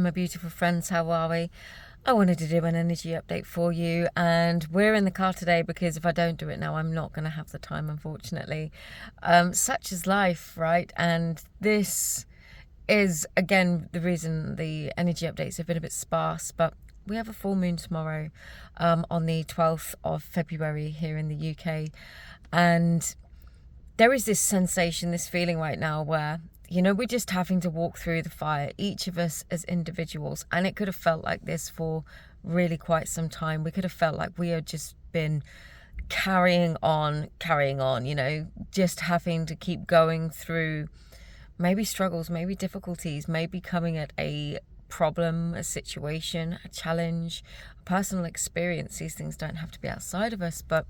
my beautiful friends, how are we? I wanted to do an energy update for you, and we're in the car today because if I don't do it now, I'm not going to have the time, unfortunately. Such is life, right? And this is, again, the reason the energy updates have been a bit sparse, but we have a full moon tomorrow on the 12th of February here in the UK. And there is this sensation, this feeling right now where, we're just having to walk through the fire, each of us as individuals. And it could have felt like this for really quite some time. We could have felt like we had just been carrying on, just having to keep going through maybe struggles, maybe difficulties, maybe coming at a problem, a situation, a challenge, a personal experience. These things don't have to be outside of us, but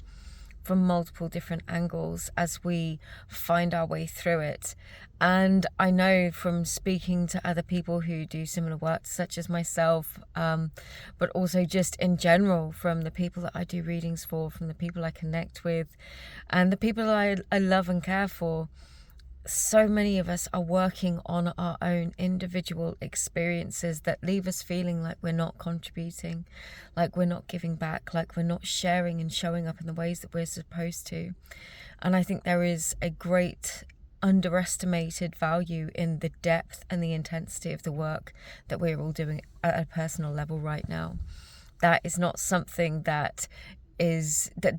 from multiple different angles as we find our way through it. And I know from speaking to other people who do similar work, such as myself, but also just in general from the people that I do readings for, from the people I connect with, and the people I love and care for, so many of us are working on our own individual experiences that leave us feeling like we're not contributing, like we're not giving back, like we're not sharing and showing up in the ways that we're supposed to. And I think there is a great underestimated value in the depth and the intensity of the work that we're all doing at a personal level right now. That is not something that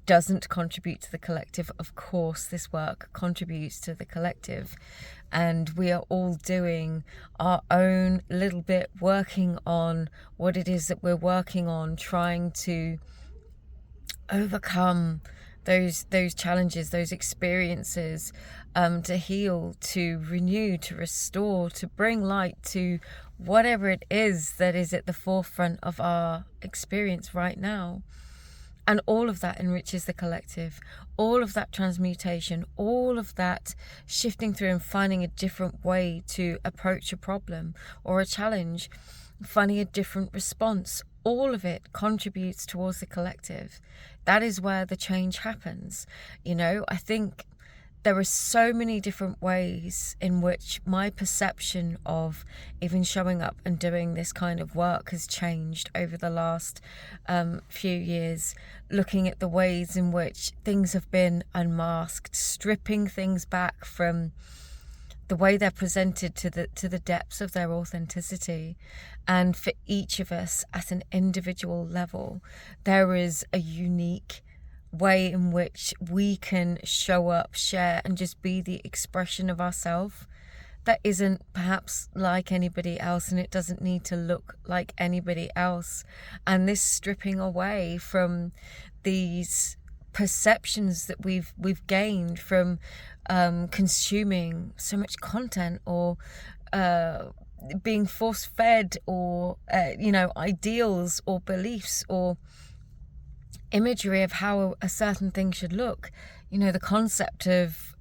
doesn't contribute to the collective. Of course, this work contributes to the collective, and we are all doing our own little bit, working on what it is that we're working on, trying to overcome those challenges, those experiences, to heal, to renew, to restore, to bring light to whatever it is that is at the forefront of our experience right now. And all of that enriches the collective, all of that transmutation, all of that shifting through and finding a different way to approach a problem or a challenge, finding a different response. All of it contributes towards the collective. That is where the change happens. I think there are so many different ways in which my perception of even showing up and doing this kind of work has changed over the last few years, looking at the ways in which things have been unmasked, stripping things back from the way they're presented to the depths of their authenticity. And for each of us at an individual level, there is a unique way in which we can show up, share, and just be the expression of ourselves that isn't perhaps like anybody else, and it doesn't need to look like anybody else. And this stripping away from these perceptions that we've gained from consuming so much content, or being force-fed, or ideals or beliefs or imagery of how a certain thing should look. The concept of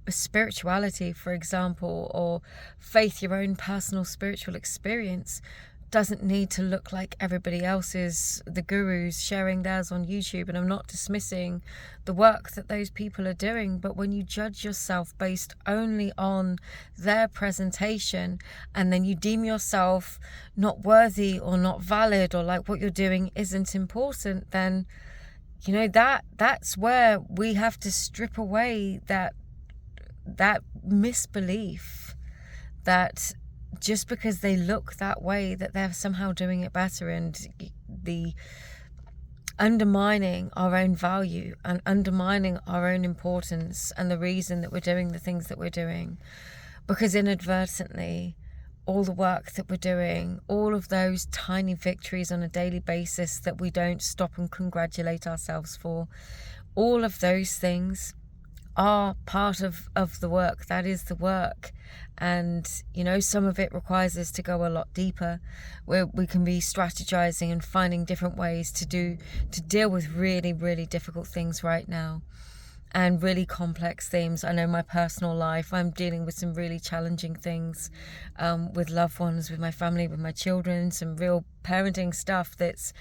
spirituality, for example, or faith, your own personal spiritual experience, doesn't need to look like everybody else's, the gurus sharing theirs on YouTube. And I'm not dismissing the work that those people are doing, but when you judge yourself based only on their presentation, and then you deem yourself not worthy or not valid, or like what you're doing isn't important, then that's where we have to strip away that misbelief that just because they look that way, that they're somehow doing it better, and the undermining our own value and undermining our own importance and the reason that we're doing the things that we're doing. Because inadvertently, all the work that we're doing, all of those tiny victories on a daily basis that we don't stop and congratulate ourselves for, all of those things are part of the work. That is the work. And some of it requires us to go a lot deeper, where we can be strategizing and finding different ways to deal with really, really difficult things right now, and really complex themes. I know my personal life, I'm dealing with some really challenging things with loved ones, with my family, with my children, some real parenting stuff that's,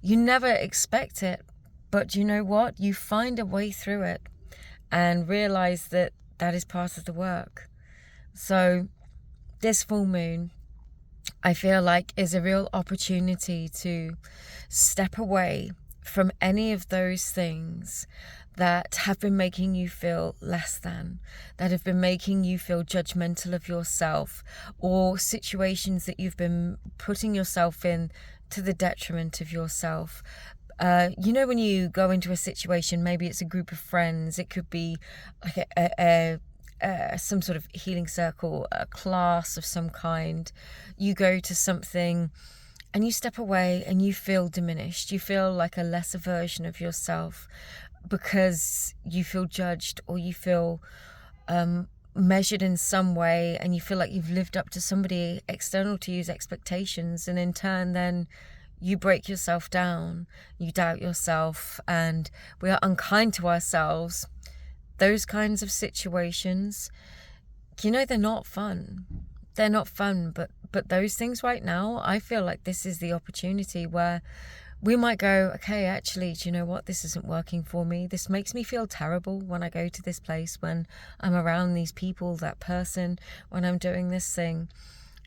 you never expect it, but you know what? You find a way through it and realize that is part of the work. So this full moon I feel like is a real opportunity to step away from any of those things that have been making you feel less than, that have been making you feel judgmental of yourself, or situations that you've been putting yourself in to the detriment of yourself. When you go into a situation, maybe it's a group of friends, it could be like some sort of healing circle, a class of some kind. You go to something and you step away and you feel diminished. You feel like a lesser version of yourself because you feel judged, or you feel measured in some way, and you feel like you've lived up to somebody external to you's expectations, and in turn then you break yourself down, you doubt yourself, and we are unkind to ourselves. Those kinds of situations, they're not fun. They're not fun, but those things right now, I feel like this is the opportunity where we might go, okay, actually, do you know what? This isn't working for me. This makes me feel terrible when I go to this place, when I'm around these people, that person, when I'm doing this thing.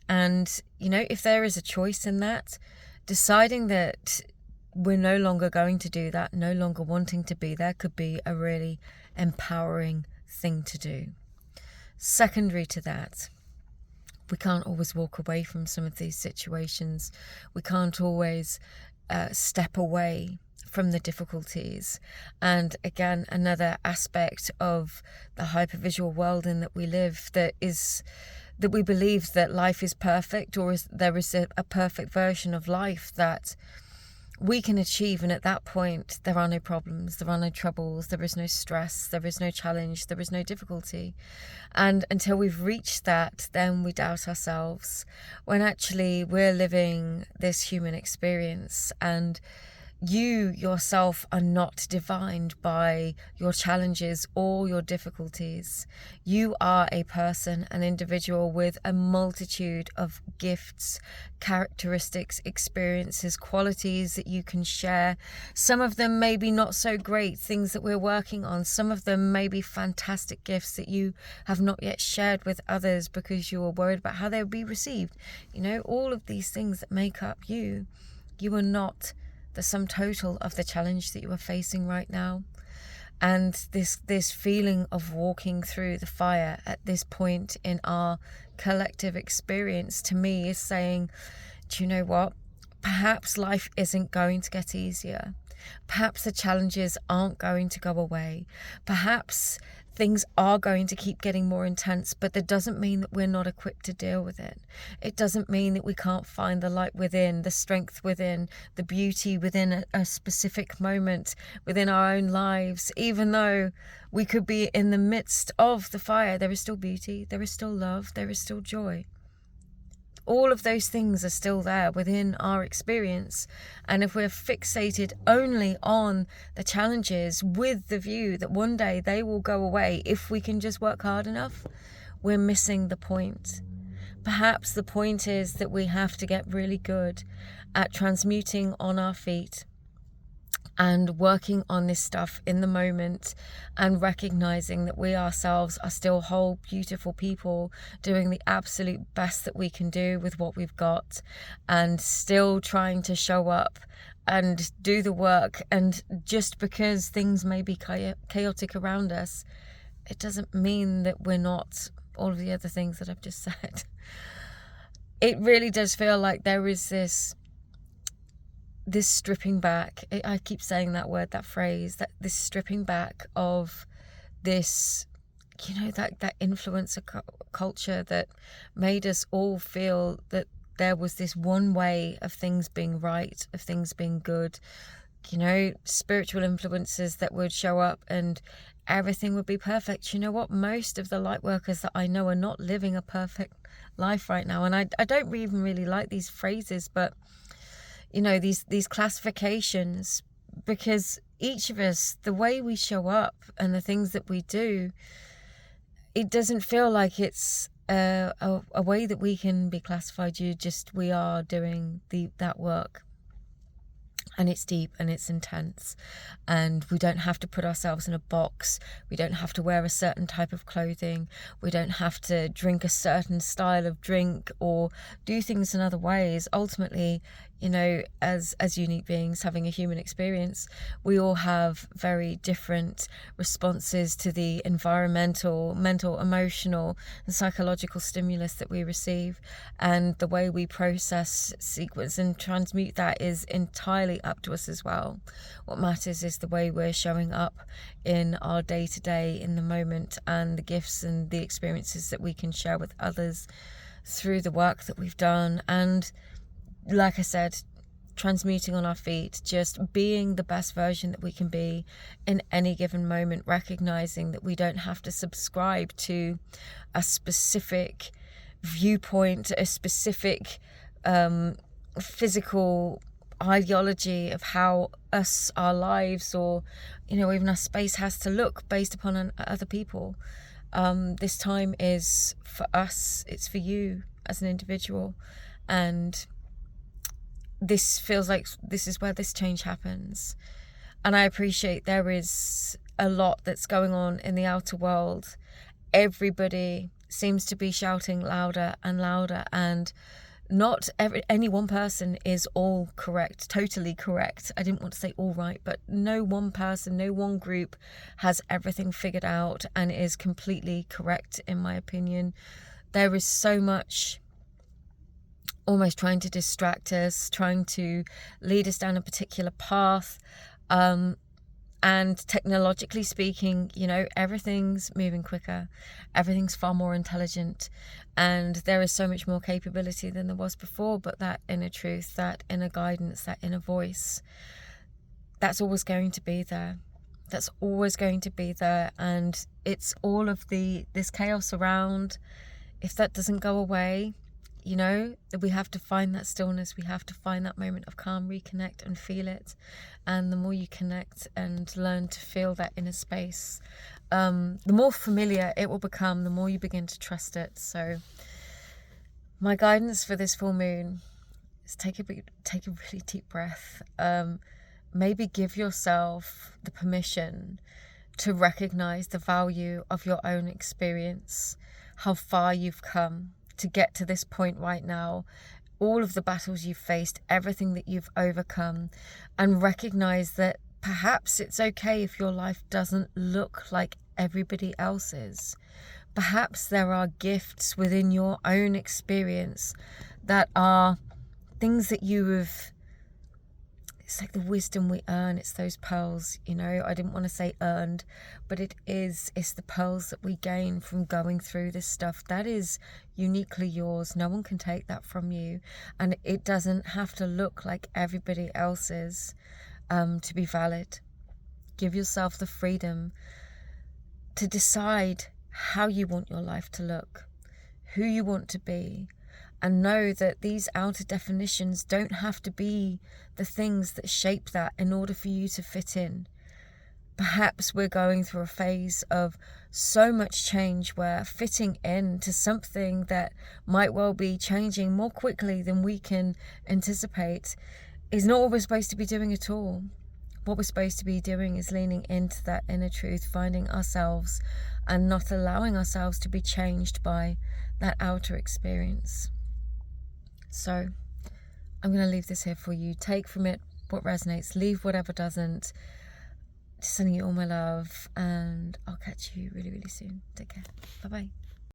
And, if there is a choice in that, deciding that we're no longer going to do that, no longer wanting to be there, could be a really empowering thing to do. Secondary to that, we can't always walk away from some of these situations. We can't always step away from the difficulties. And again, another aspect of the hypervisual world in that we live, that we believe that life is perfect, or there is a perfect version of life that we can achieve, and at that point there are no problems, there are no troubles, there is no stress, there is no challenge, there is no difficulty. And until we've reached that, then we doubt ourselves, when actually we're living this human experience, and you yourself are not defined by your challenges or your difficulties. You are a person, an individual with a multitude of gifts, characteristics, experiences, qualities that you can share. Some of them may be not so great, things that we're working on. Some of them may be fantastic gifts that you have not yet shared with others because you are worried about how they will be received. All of these things that make up you. You are not the sum total of the challenge that you are facing right now. And this feeling of walking through the fire at this point in our collective experience, to me, is saying, do you know what? Perhaps life isn't going to get easier. Perhaps the challenges aren't going to go away. Perhaps things are going to keep getting more intense, but that doesn't mean that we're not equipped to deal with it. It doesn't mean that we can't find the light within, the strength within, the beauty within a specific moment within our own lives. Even though we could be in the midst of the fire, there is still beauty, there is still love, there is still joy. All of those things are still there within our experience. And if we're fixated only on the challenges with the view that one day they will go away if we can just work hard enough, we're missing the point. Perhaps the point is that we have to get really good at transmuting on our feet and working on this stuff in the moment, and recognizing that we ourselves are still whole, beautiful people doing the absolute best that we can do with what we've got, and still trying to show up and do the work. And just because things may be chaotic around us, it doesn't mean that we're not all of the other things that I've just said. It really does feel like there is this stripping back. I keep saying that word, that phrase, that this stripping back of this, that influencer culture that made us all feel that there was this one way of things being right, of things being good. Spiritual influences that would show up and everything would be perfect. You know what? Most of the light workers that I know are not living a perfect life right now. And I don't even really like these phrases, but these classifications, because each of us, the way we show up and the things that we do, it doesn't feel like it's a way that we can be classified. We are doing that work. And it's deep and it's intense, and we don't have to put ourselves in a box. We don't have to wear a certain type of clothing. We don't have to drink a certain style of drink or do things in other ways. Ultimately, you know, as unique beings having a human experience, we all have very different responses to the environmental, mental, emotional and psychological stimulus that we receive, and the way we process, sequence and transmute that is entirely up to us as well. What matters is the way we're showing up in our day-to-day, in the moment, and the gifts and the experiences that we can share with others through the work that we've done. And like I said, transmuting on our feet, just being the best version that we can be in any given moment, recognizing that we don't have to subscribe to a specific viewpoint, a specific physical ideology of how our lives, or, you know, even our space has to look based upon other people. This time is for us, it's for you as an individual, and this feels like this is where this change happens. And I appreciate there is a lot that's going on in the outer world. Everybody seems to be shouting louder and louder, and not any one person is all correct, totally correct. I didn't want to say all right, but no one person, no one group has everything figured out and is completely correct, in my opinion. There is so much almost trying to distract us, trying to lead us down a particular path. And technologically speaking, you know, everything's moving quicker, everything's far more intelligent, and there is so much more capability than there was before. But that inner truth, that inner guidance, that inner voice, that's always going to be there. That's always going to be there. And it's all of this chaos around. If that doesn't go away, you know, that we have to find that stillness, we have to find that moment of calm, reconnect and feel it. And the more you connect and learn to feel that inner space, the more familiar it will become, the more you begin to trust it. So my guidance for this full moon is take a really deep breath. Maybe give yourself the permission to recognize the value of your own experience, how far you've come to get to this point right now, all of the battles you've faced, everything that you've overcome, and recognize that perhaps it's okay if your life doesn't look like everybody else's. Perhaps there are gifts within your own experience that are things that you have. It's like the wisdom we earn. It's those pearls, you know. I didn't want to say earned, but it's the pearls that we gain from going through this stuff. That is uniquely yours. No one can take that from you. And it doesn't have to look like everybody else's to be valid. Give yourself the freedom to decide how you want your life to look, who you want to be. And know that these outer definitions don't have to be the things that shape that in order for you to fit in. Perhaps we're going through a phase of so much change where fitting into something that might well be changing more quickly than we can anticipate is not what we're supposed to be doing at all. What we're supposed to be doing is leaning into that inner truth, finding ourselves and not allowing ourselves to be changed by that outer experience. So I'm going to leave this here for you. Take from it what resonates, leave whatever doesn't. Just sending you all my love, and I'll catch you really, really soon. Take care. Bye-bye.